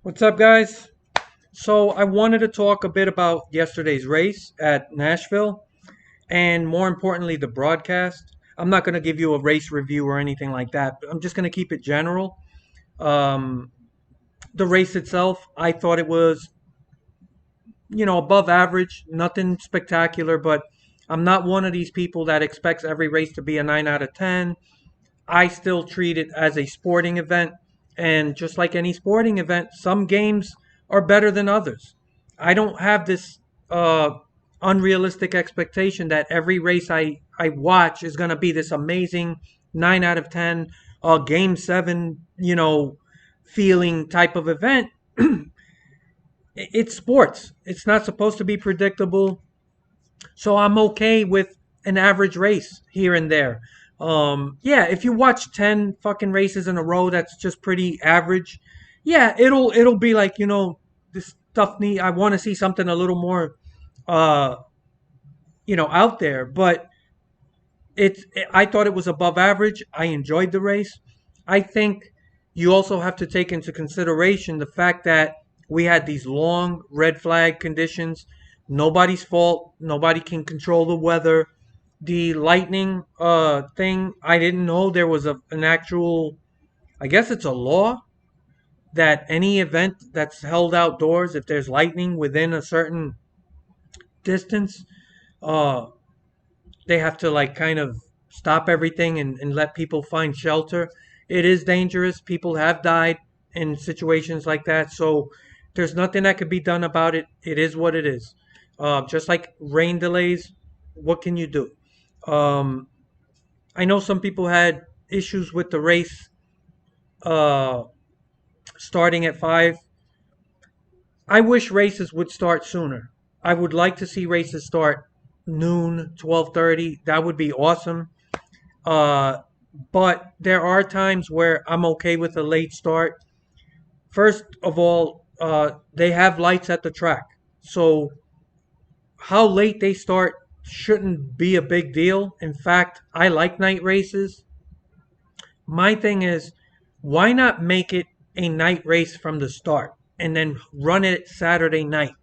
What's up, guys? So, I wanted to talk about yesterday's race at Nashville and more importantly, the broadcast. I'm not going to give you a race review or anything like that, but I'm just going to keep it general. Um, the race itself, I thought it was, above average, nothing spectacular, but I'm not one of these people that expects every race to be a 9 out of 10. I still treat it as a sporting event. And just like any sporting event, some games are better than others. I don't have this uh, unrealistic expectation that every race I watch is going to be this amazing 9 out of 10, game 7, feeling type of event. It's sports. It's not supposed to be predictable. So I'm okay with an average race here and there. Yeah, if you watch 10 fucking races in a row, that's just pretty average. Yeah, it'll be like, this stuff need I want to see something a little more uh, out there, but I thought it was above average. I enjoyed the race. I think you also have to take into consideration the fact that we had these long red flag conditions. Nobody's fault. Nobody can control the weather. The lightning thing, I didn't know there was an actual, I guess it's a law that any event that's held outdoors, if there's lightning within a certain distance, uh, they have to like kind of stop everything and let people find shelter. It is dangerous. People have died in situations like that. So there's nothing that could be done about it. It is what it is. Just like rain delays, what can you do? Um, I know some people had issues with the race uh, starting at 5. I wish races would start sooner. I would like to see races start noon, 12:30. That would be awesome. Uh, but there are times where I'm okay with a late start. First of all, they have lights at the track. So how late they start shouldn't be a big deal. In fact, I like night races. My thing is, why not make it a night race from the start and then run it Saturday night?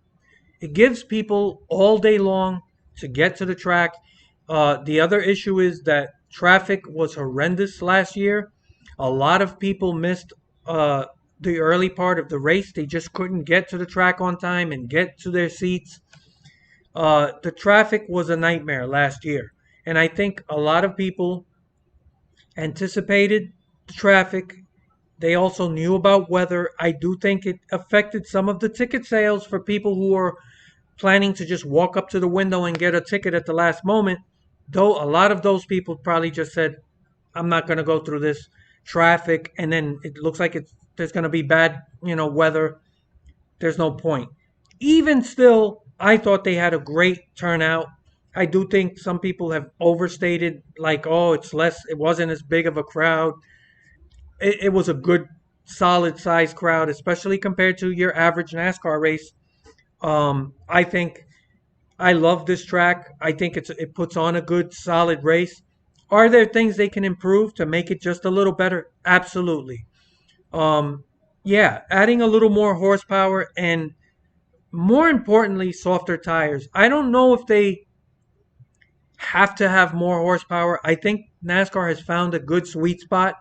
It gives people all day long to get to the track. The other issue is that traffic was horrendous last year. A lot of people missed uh, the early part of the race. They just couldn't get to the track on time and get to their seats. The traffic was a nightmare last year. And I think a lot of people anticipated the traffic. They also knew about weather. I do think it affected some of the ticket sales for people who are planning to just walk up to the window and get a ticket at the last moment. Though a lot of those people probably just said, I'm not going to go through this traffic. And then it looks like there's going to be bad, weather. There's no point. Even still, I thought they had a great turnout. I do think some people have overstated, like, oh, it wasn't as big of a crowd. It was a good, solid size crowd, especially compared to your average NASCAR race. I think I love this track. I think it puts on a good, solid race. Are there things they can improve to make it just a little better? Absolutely. Um, yeah, adding a little more horsepower and more importantly, softer tires. I don't know if they have to have more horsepower. I think NASCAR has found a good sweet spot.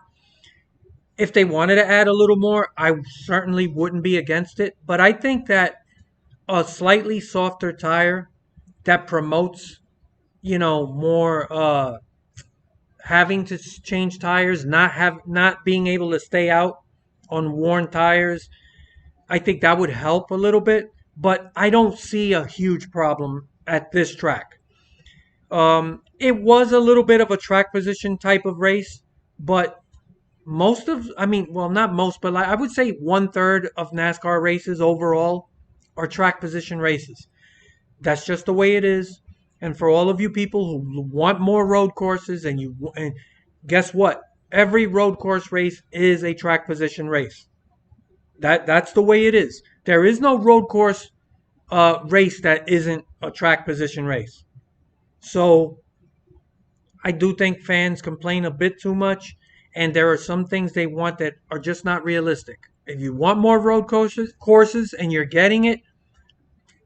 If they wanted to add a little more, I certainly wouldn't be against it. But I think that a slightly softer tire that promotes, more having to change tires, not being able to stay out on worn tires. I think that would help a little bit, but I don't see a huge problem at this track. It was a little bit of a track position type of race, but I mean, well, not most, but like I would say 1/3 of NASCAR races overall are track position races. That's just the way it is. And for all of you people who want more road courses, and guess what? Every road course race is a track position race. That's the way it is. There is no road course race that isn't a track position race. So I do think fans complain a bit too much, and there are some things they want that are just not realistic. If you want more road courses and you're getting it,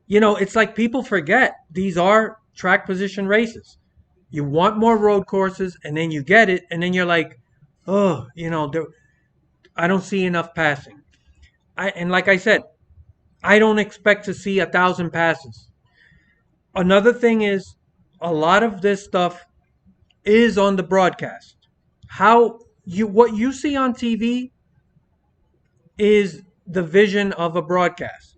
it's like people forget these are track position races. You want more road courses and then you get it, and then you're like, oh, I don't see enough passing. And like I said, I don't expect to see 1,000 passes. Another thing is, a lot of this stuff is on the broadcast. What you see on TV is the vision of a broadcast.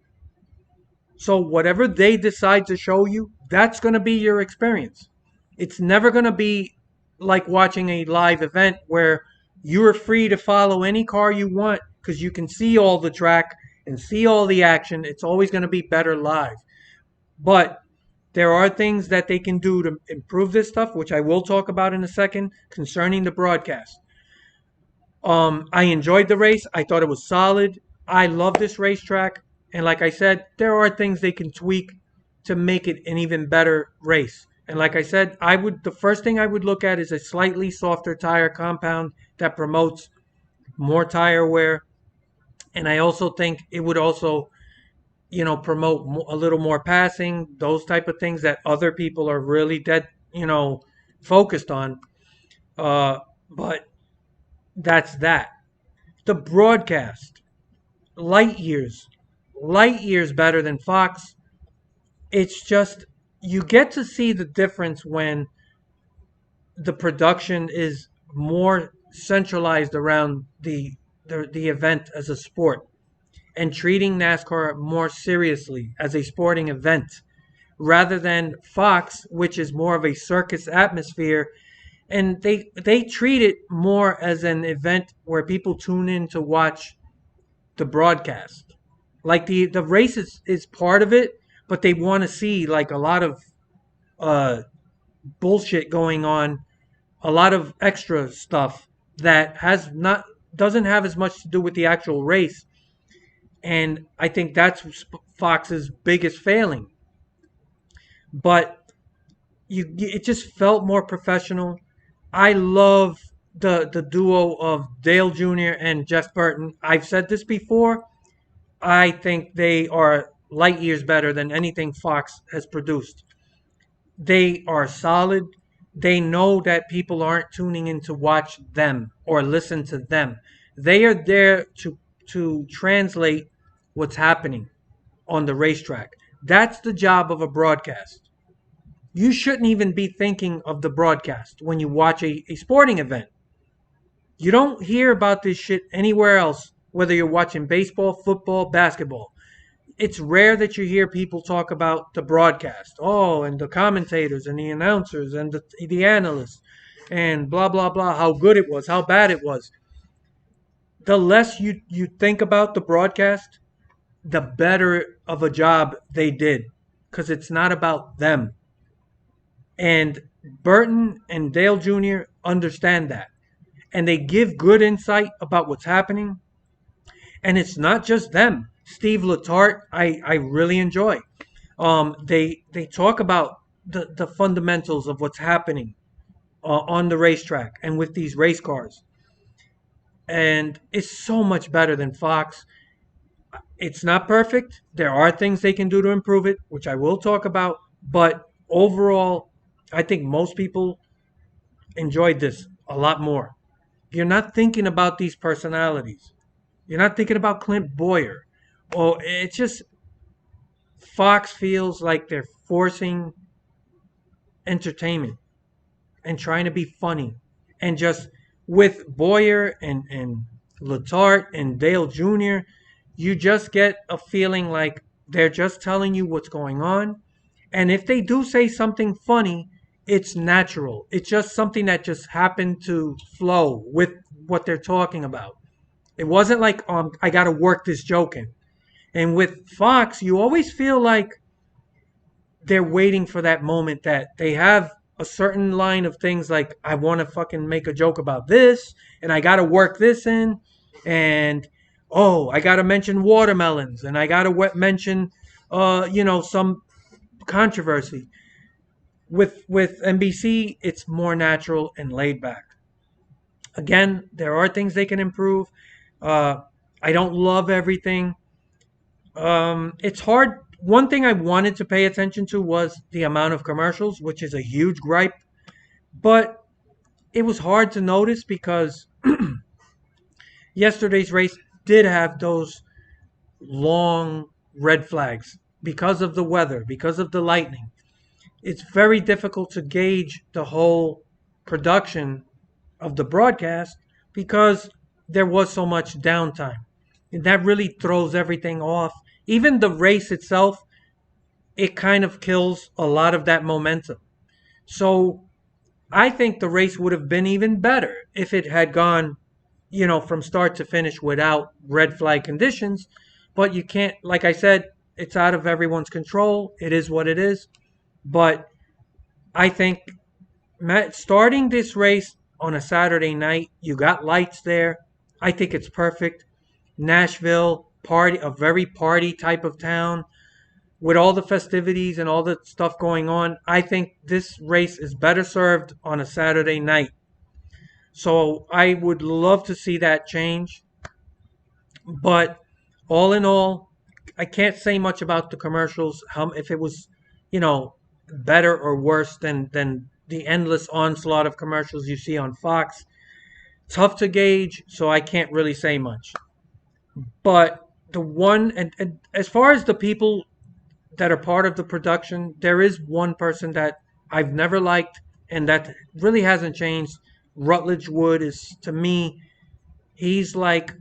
So whatever they decide to show you, that's going to be your experience. It's never going to be like watching a live event where you're free to follow any car you want because you can see all the track and see all the action. It's always going to be better live. But there are things that they can do to improve this stuff, which I will talk about in a second concerning the broadcast. I enjoyed the race. I thought it was solid. I love this racetrack. And like I said, there are things they can tweak to make it an even better race. And like I said, the first thing I would look at is a slightly softer tire compound that promotes more tire wear. And I also think it would also, promote a little more passing, those type of things that other people are really focused on. But that's that. The broadcast, light years, light years better than Fox. It's just you get to see the difference when the production is more centralized around the event as a sport and treating NASCAR more seriously as a sporting event rather than Fox, which is more of a circus atmosphere, and they treat it more as an event where people tune in to watch the broadcast. Like the race is part of it, but they want to see like a lot of uh, bullshit going on, a lot of extra stuff that has not doesn't have as much to do with the actual race. And I think that's Fox's biggest failing. But it just felt more professional. I love the duo of Dale Jr. and Jeff Burton. I've said this before. I think they are light years better than anything Fox has produced. They are solid. They know that people aren't tuning in to watch them or listen to them. They are there to translate what's happening on the racetrack. That's the job of a broadcast. You shouldn't even be thinking of the broadcast when you watch a sporting event. You don't hear about this shit anywhere else, whether you're watching baseball, football, basketball. It's rare that you hear people talk about the broadcast. Oh, and the commentators and the announcers and the analysts and blah, blah, blah, how good it was, how bad it was. The less you think about the broadcast, the better of a job they did because it's not about them. And Burton and Dale Jr. understand that. And they give good insight about what's happening. And it's not just them. Steve Letarte, I really enjoy. They talk about the fundamentals of what's happening on the racetrack and with these race cars. And it's so much better than Fox. It's not perfect. There are things they can do to improve it, which I will talk about. But overall, I think most people enjoyed this a lot more. You're not thinking about these personalities. You're not thinking about Clint Boyer. Or it's just Fox feels like they're forcing entertainment and trying to be funny. And just with Boyer and Letarte and Dale Jr., you just get a feeling like they're just telling you what's going on. And if they do say something funny, it's natural. It's just something that just happened to flow with what they're talking about. It wasn't like, I got to work this joke in. And with Fox, you always feel like they're waiting for that moment that they have a certain line of things like, I want to fucking make a joke about this, and I got to work this in, and oh, I got to mention watermelons, and I got to mention, some controversy. With NBC, it's more natural and laid back. Again, there are things they can improve. I don't love everything. It's hard. One thing I wanted to pay attention to was the amount of commercials, which is a huge gripe, but it was hard to notice because yesterday's race did have those long red flags because of the weather, because of the lightning. It's very difficult to gauge the whole production of the broadcast because there was so much downtime. And that really throws everything off. Even the race itself, it kind of kills a lot of that momentum. So I think the race would have been even better if it had gone, from start to finish without red flag conditions. But you can't, like I said, it's out of everyone's control. It is what it is. But I think starting this race on a Saturday night, you got lights there. I think it's perfect. Nashville, party, a very party type of town with all the festivities and all the stuff going on. I think this race is better served on a Saturday night. So I would love to see that change. But all in all, I can't say much about the commercials. If it was, you know, better or worse than the endless onslaught of commercials you see on Fox. Tough to gauge, so I can't really say much. But the one and as far as the people that are part of the production, there is one person that I've never liked and that really hasn't changed. Rutledge Wood is, to me, he's like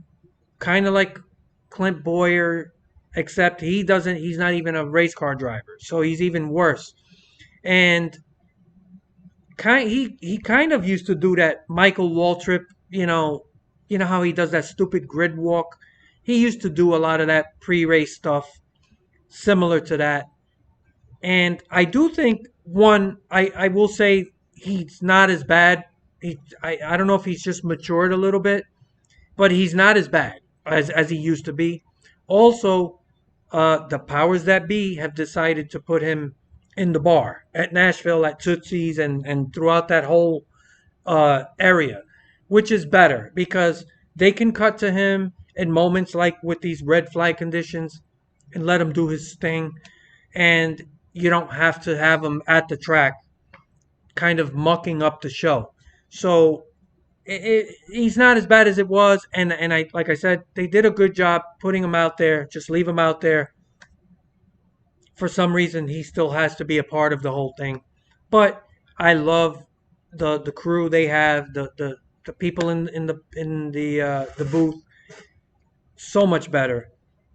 kind of like Clint Boyer, except he's not even a race car driver, so he's even worse. And he kind of used to do that Michael Waltrip, how he does that stupid grid walk. He used to do a lot of that pre-race stuff similar to that. And I do think I will say he's not as bad. I don't know if he's just matured a little bit, but he's not as bad as he used to be. Also, the powers that be have decided to put him in the bar at Nashville, at Tootsie's, and throughout that whole area, which is better because they can cut to him in moments like with these red flag conditions and let him do his thing. And you don't have to have him at the track kind of mucking up the show. So he's not as bad as it was, and I like I said, they did a good job putting him out there. Just leave him out there. For some reason, he still has to be a part of the whole thing. But I love the crew they have, the people in the booth, so much better.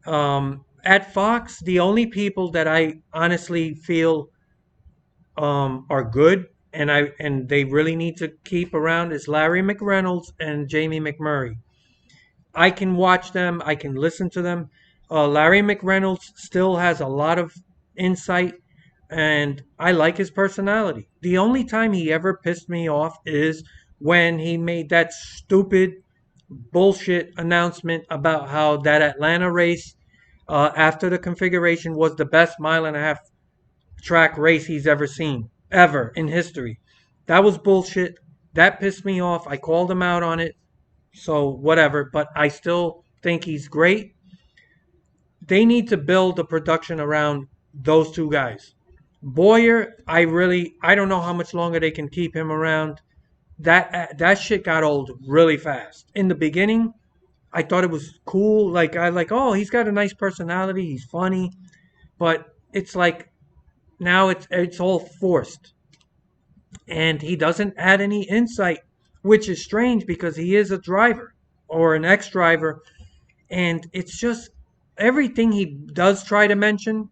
At Fox, the only people that I honestly feel are good and they really need to keep around is Larry McReynolds and Jamie McMurray. I can watch them, I can listen to them. Larry McReynolds still has a lot of insight, and I like his personality. The only time he ever pissed me off is when he made that stupid bullshit announcement about how that Atlanta race after the configuration was the best mile and a half track race he's ever seen, ever in history. That was bullshit. That pissed me off. I called him out on it. So, whatever. But I still think he's great. They need to build a production around those two guys. Boyer, I don't know how much longer they can keep him around. That shit got old really fast. In the beginning, I thought it was cool. Oh, he's got a nice personality. He's funny, but it's like now it's all forced, and he doesn't add any insight, which is strange because he is a driver or an ex-driver, and it's just everything he does try to mention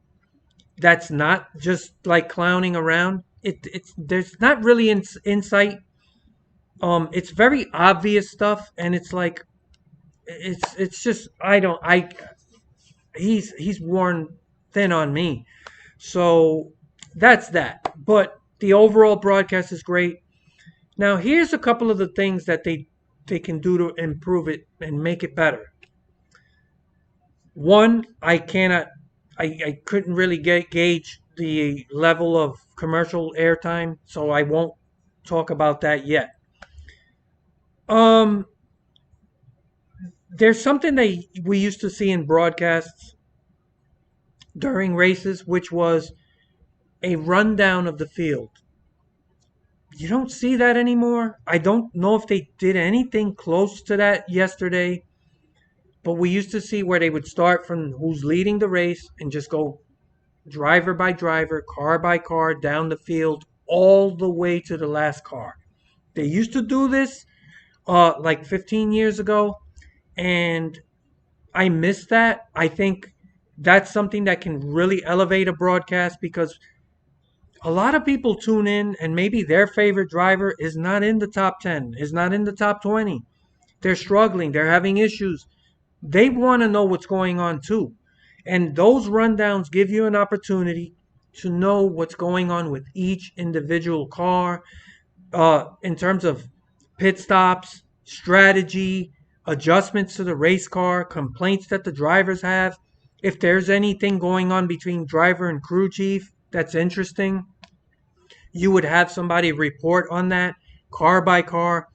that's not just like clowning around. It's there's not really insight. It's very obvious stuff, and it's like it's just I don't I he's worn thin on me. So that's that. But the overall broadcast is great. Now here's a couple of the things that they can do to improve it and make it better. One, I couldn't really gauge the level of commercial airtime, so I won't talk about that yet. Um, There's something that we used to see in broadcasts during races, which was a rundown of the field. You don't see that anymore. I don't know if they did anything close to that yesterday, but we used to see where they would start from who's leading the race and just go driver by driver, car by car, down the field, all the way to the last car. They used to do this like 15 years ago, and I miss that. I think that's something that can really elevate a broadcast because a lot of people tune in and maybe their favorite driver is not in the top 10, is not in the top 20. They're struggling, they're having issues. They want to know what's going on too. And those rundowns give you an opportunity to know what's going on with each individual car in terms of pit stops, strategy, adjustments to the race car, complaints that the drivers have. If there's anything going on between driver and crew chief that's interesting, you would have somebody report on that car by car.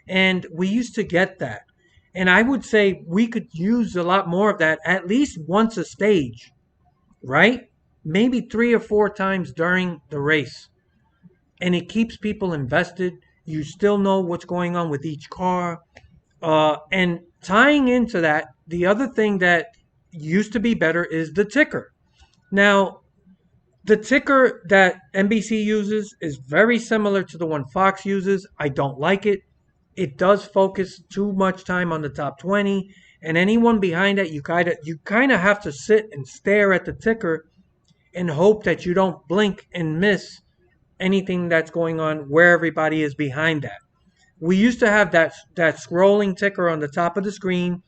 And we used to get that. And I would say we could use a lot more of that at least once a stage, right? Maybe 3 or 4 times during the race. And it keeps people invested. You still know what's going on with each car. And tying into that, the other thing that used to be better is the ticker. Now, the ticker that NBC uses is very similar to the one Fox uses. I don't like it. It does focus too much time on the top 20, and anyone behind that, you kind of have to sit and stare at the ticker and hope that you don't blink and miss anything that's going on where everybody is behind that. We used to have that scrolling ticker on the top of the screen.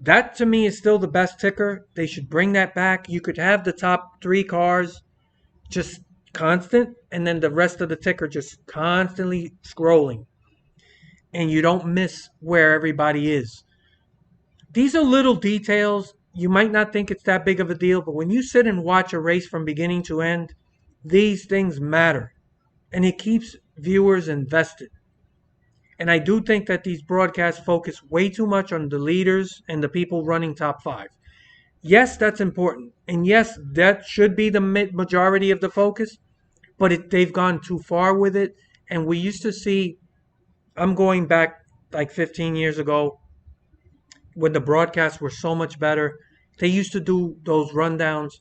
That to me is still the best ticker. They should bring that back. You could have the top 3 cars just constant, and then the rest of the ticker just constantly scrolling. And you don't miss where everybody is. These are little details. You might not think it's that big of a deal, but when you sit and watch a race from beginning to end, these things matter. And it keeps viewers invested. And I do think that these broadcasts focus way too much on the leaders and the people running top 5. Yes, that's important. And yes, that should be the majority of the focus. But they've gone too far with it. And we used to see, I'm going back like 15 years ago when the broadcasts were so much better. They used to do those rundowns.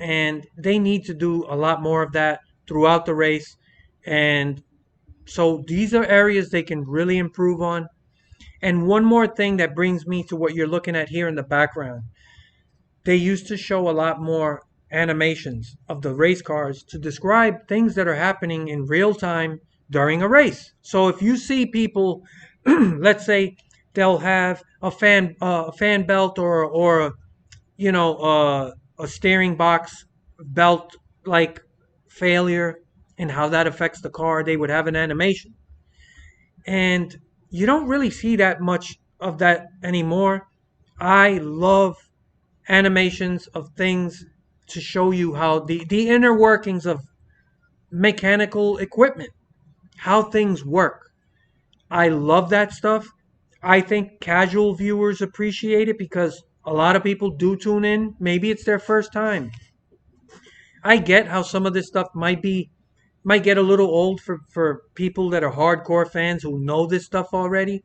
And they need to do a lot more of that throughout the race. And so these are areas they can really improve on. And one more thing that brings me to what you're looking at here in the background. They used to show a lot more animations of the race cars to describe things that are happening in real time during a race. So if you see people, let's say they'll have a fan belt or a steering box belt like failure and how that affects the car, they would have an animation. And you don't really see that much of that anymore. I love animations of things to show you how the inner workings of mechanical equipment, how things work. I love that stuff. I think casual viewers appreciate it because a lot of people do tune in. Maybe it's their first time. I get how some of this stuff might get a little old for people that are hardcore fans who know this stuff already,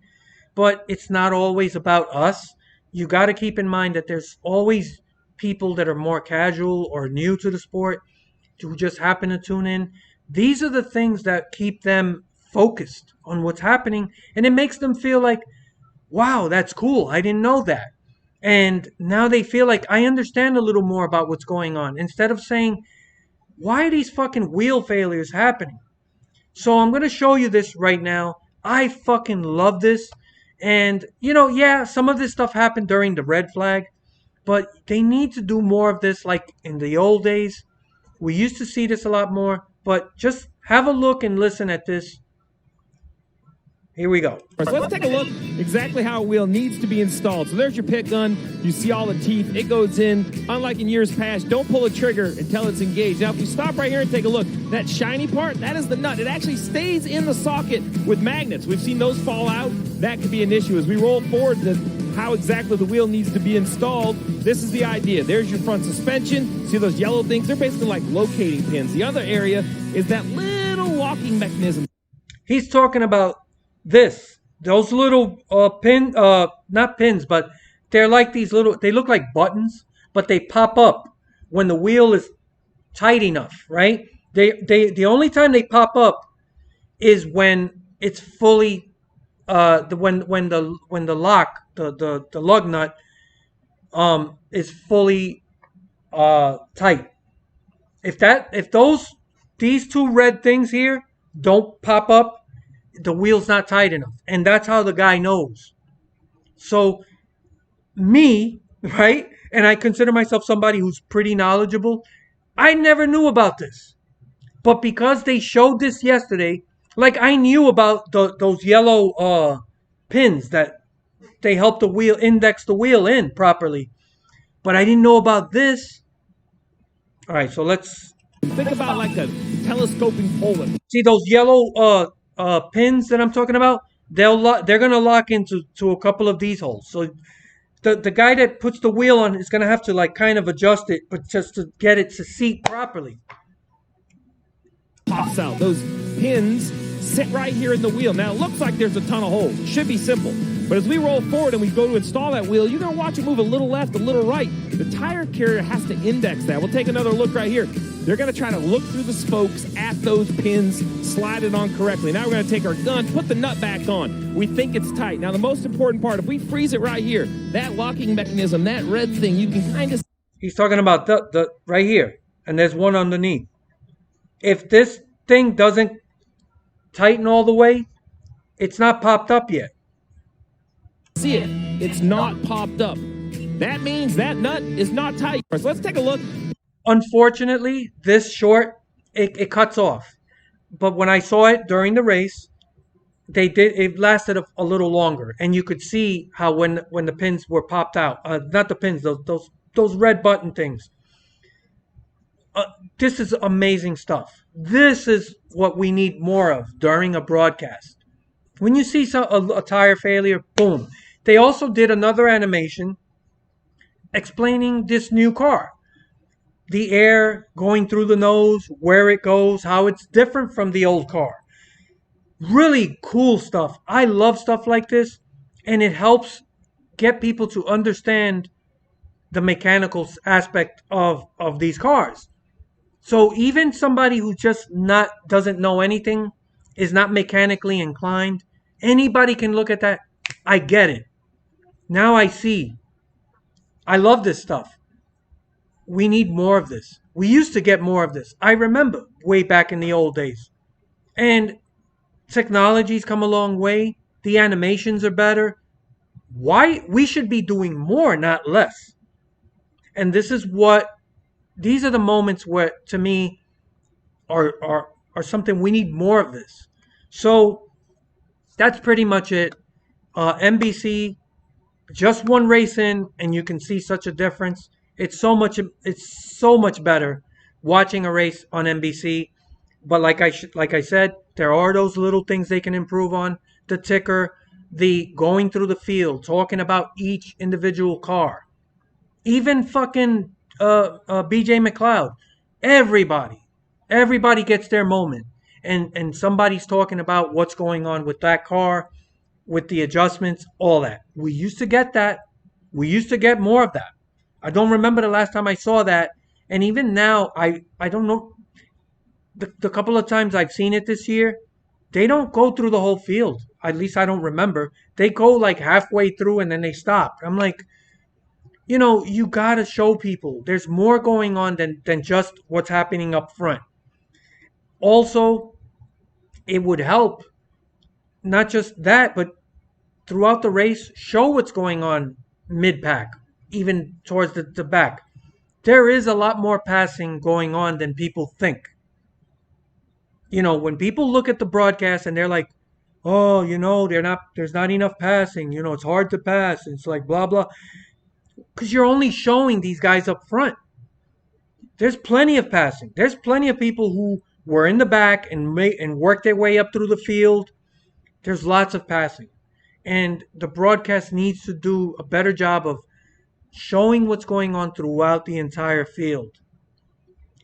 but it's not always about us. You got to keep in mind that there's always people that are more casual or new to the sport who just happen to tune in. These are the things that keep them focused on what's happening, and it makes them feel like, wow, that's cool. I didn't know that. And now they feel like I understand a little more about what's going on instead of saying, why are these fucking wheel failures happening? So I'm going to show you this right now. I fucking love this. And, yeah, some of this stuff happened during the red flag, but they need to do more of this like in the old days. We used to see this a lot more, but just have a look and listen at this. Here we go. So let's take a look exactly how a wheel needs to be installed. So there's your pit gun. You see all the teeth. It goes in. Unlike in years past, don't pull a trigger until it's engaged. Now, if you stop right here and take a look, that shiny part, that is the nut. It actually stays in the socket with magnets. We've seen those fall out. That could be an issue. As we roll forward, the how exactly the wheel needs to be installed, this is the idea. There's your front suspension. See those yellow things? They're basically like locating pins. The other area is that little locking mechanism. He's talking about those little not pins, but they're like these little, they look like buttons, but they pop up when the wheel is tight enough, right? The only time they pop up is when it's fully when the lock, the lug nut is fully tight. If these two red things here don't pop up, the wheel's not tight enough. And that's how the guy knows. So me, right? And I consider myself somebody who's pretty knowledgeable. I never knew about this. But because they showed this yesterday, like I knew about those yellow pins that they help the wheel index the wheel in properly. But I didn't know about this. All right, so let's think about like a telescoping pole. See those yellow pins that I'm talking about? They're gonna lock into a couple of these holes. So the guy that puts the wheel on is gonna have to like kind of adjust it, but just to get it to seat properly. Pops out. Those pins sit right here in the wheel. Now it looks like there's a ton of holes. Should be simple. But as we roll forward and we go to install that wheel, you're going to watch it move a little left, a little right. The tire carrier has to index that. We'll take another look right here. They're going to try to look through the spokes at those pins, slide it on correctly. Now we're going to take our gun, put the nut back on. We think it's tight. Now the most important part, if we freeze it right here, that locking mechanism, that red thing, you can kind of... He's talking about the right here, and there's one underneath. If this thing doesn't tighten all the way, it's not popped up yet. See it. It's not popped up. That means that nut is not tight. So let's take a look. Unfortunately, this short, it cuts off. But when I saw it during the race, it lasted a little longer. And you could see how when the pins were popped out, not the pins, those red button things. This is amazing stuff. This is what we need more of during a broadcast. When you see a tire failure, boom. They also did another animation explaining this new car. The air going through the nose, where it goes, how it's different from the old car. Really cool stuff. I love stuff like this, and it helps get people to understand the mechanical aspect of these cars. So even somebody who doesn't know anything, is not mechanically inclined, anybody can look at that. I get it. Now I see. I love this stuff. We need more of this. We used to get more of this. I remember way back in the old days. And technology's come a long way. The animations are better. Why? We should be doing more, not less. And these are the moments where, to me, are something we need more of this. So that's pretty much it. NBC, just one race in, and you can see such a difference. It's so much better watching a race on NBC. But like I said, there are those little things they can improve on. The ticker, the going through the field, talking about each individual car. Even fucking BJ McLeod. Everybody gets their moment. And somebody's talking about what's going on with that car, with the adjustments, all that. We used to get that. We used to get more of that. I don't remember the last time I saw that. And even now, I don't know. The couple of times I've seen it this year, they don't go through the whole field. At least I don't remember. They go like halfway through and then they stop. I'm like, you got to show people there's more going on than just what's happening up front. Also, it would help, not just that, but throughout the race, show what's going on mid-pack, even towards the back. There is a lot more passing going on than people think. When people look at the broadcast and they're like, oh, there's not enough passing, it's hard to pass. It's like blah, blah. Because you're only showing these guys up front. There's plenty of passing. There's plenty of people who were in the back and worked their way up through the field. There's lots of passing. And the broadcast needs to do a better job of showing what's going on throughout the entire field.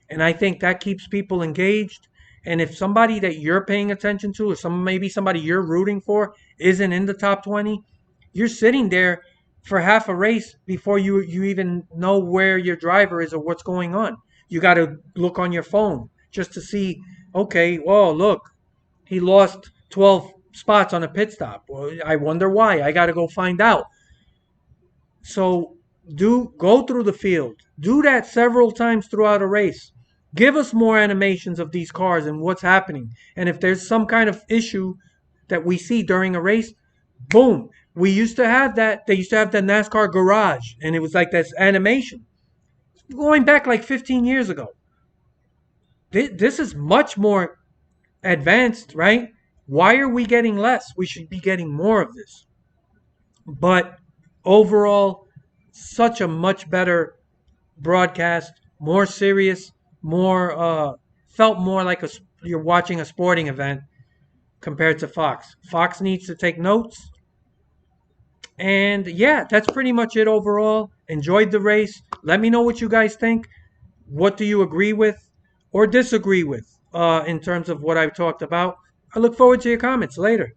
And I think that keeps people engaged. And if somebody that you're paying attention to, or maybe somebody you're rooting for, isn't in the top 20, you're sitting there for half a race before you even know where your driver is or what's going on. You got to look on your phone just to see, okay, oh, look, he lost 12 spots on a pit stop. Well, I wonder why. I got to go find out. So do go through the field. Do that several times throughout a race. Give us more animations of these cars and what's happening. And if there's some kind of issue that we see during a race, boom. We used to have that. They used to have the NASCAR garage, and it was like this animation going back like 15 years ago. This is much more advanced, right? Why are we getting less? We should be getting more of this. But overall, such a much better broadcast, more serious, more felt more like you're watching a sporting event compared to Fox. Fox needs to take notes. And yeah, that's pretty much it overall. Enjoyed the race. Let me know what you guys think. What do you agree with or disagree with in terms of what I've talked about? I look forward to your comments later.